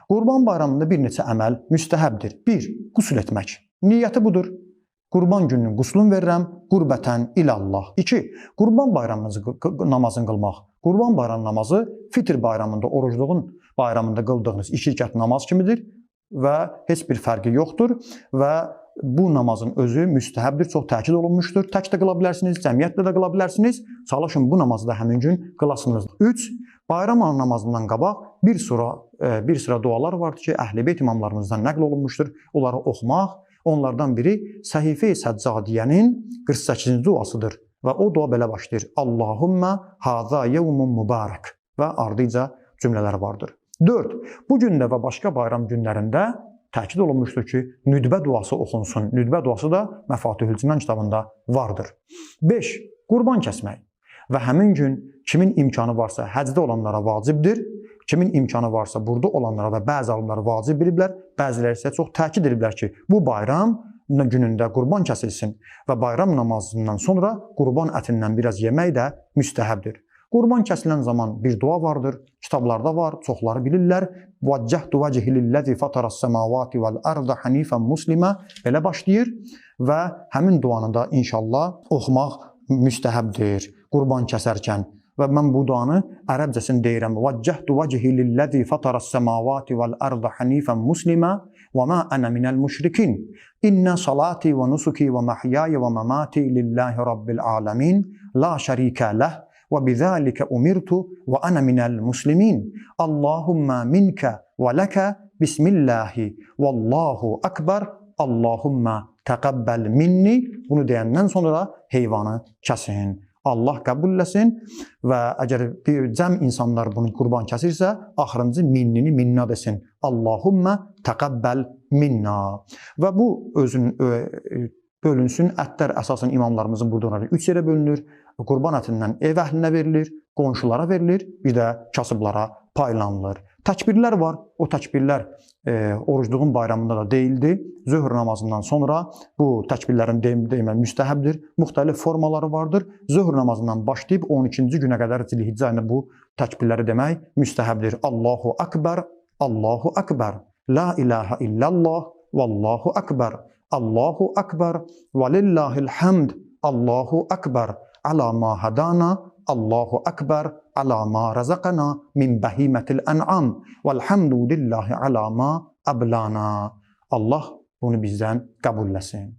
Qurban bayramında bir neçə əməl müstəhəbdir. 1. Qusl etmək. Niyyəti budur. Qurban gününün quslunu verirəm, qurbətən ilallah. 2. Qurban namazını qılmaq. Qurban bayram namazı fitr bayramında, orucluğun bayramında qıldığınız 2 rükət namaz kimidir və heç bir fərqi yoxdur və bu namazın özü müstəhəbdir, çox təkid olunmuşdur. Tək də qıla bilərsiniz, cəmiyyətlə də qıla bilərsiniz. Çalışın bu namazı da həmin gün qılasınız. 3. Bayram namazından qabaq bir sıra dualar vardır ki, Əhl-i Beyt imamlarımızdan nəql olunmuşdur. Onları oxumaq, onlardan biri Səhifə-i Səccadiyənin 48-ci duasıdır və o dua belə başlayır. Allahumma haza yevmun mübarək və ardıca cümlələr vardır. 4. Bu gündə və başqa bayram günlərində təkid olunmuşdur ki, nüdbə duası oxunsun. Nüdbə duası da Məfatihül Cinan kitabında vardır. 5. Qurban kəsmək. Və həmin gün kimin imkanı varsa həcdə olanlara vacibdir. Kimin imkanı varsa burada olanlara da bəzi alimlər vacib biliblər. Bəziləri isə çox təkid ediblər ki, bu bayram günündə qurban kəsilsin və bayram namazından sonra qurban ətindən biraz yemək də müstəhəbdir. Qurban kəsilən zaman bir dua vardır, kitablarda var, çoxları bilirlər. Vəccəhtu vəcəhi lilləzi fətərəs-səmavati vəl-ərdə hanifən muslimə belə başlayır və həmin duanı da inşallah oxumaq müstəhəbdir qurban kəsərkən. Və mən bu duanı ərəbcəsini deyirəm. Vəccəhtu vəcəhi lilləzi fətərəs-səmavati vəl-ərdə hanifən muslimə və mə ənə minəl müşrikin. İnnə salati və nusuki və məhyaya və məmati lillahi rabbil aləmin. La şərikə ləh. وبذلك أمرت وأنا من المسلمين اللهم منك ولك بسم الله والله أكبر اللهم تقبل مني. Bunu deyəndən sonra heyvanı kəsin. Allah qəbul etsin və əgər cəm insanlar bunu qurban kəsirsə, axırıncı minnini minna desin. Allahumma taqabbal minna. Və bu bölünsün. Ətlər əsasən imamlarımızın burada 3 yerə bölünür. Qurban ətindən ev əhlinə verilir, qonşulara verilir, bir də kasıblara paylanılır. Təkbirlər var. O təkbirlər orucluğun bayramında da deyildi. Zöhr namazından sonra bu təkbirlərin deyilməyi müstəhəbdir. Müxtəlif formaları vardır. Zöhr namazından başlayıb 12-ci günə qədər Zilhiccə ayında bu təkbirləri demək müstəhəbdir. Allahu Akbar, Allahu Akbar, La ilahe illallah, Vallahu Akbar, Allahu Akbar, Valillahil hamd, Allahu Akbar. Ala ma hadana, Allahu Akbar, ala ma razaqana min bahimetil en'am, velhamdülillahi ala ma ablana. Allah bunu bizdən qəbul etsin.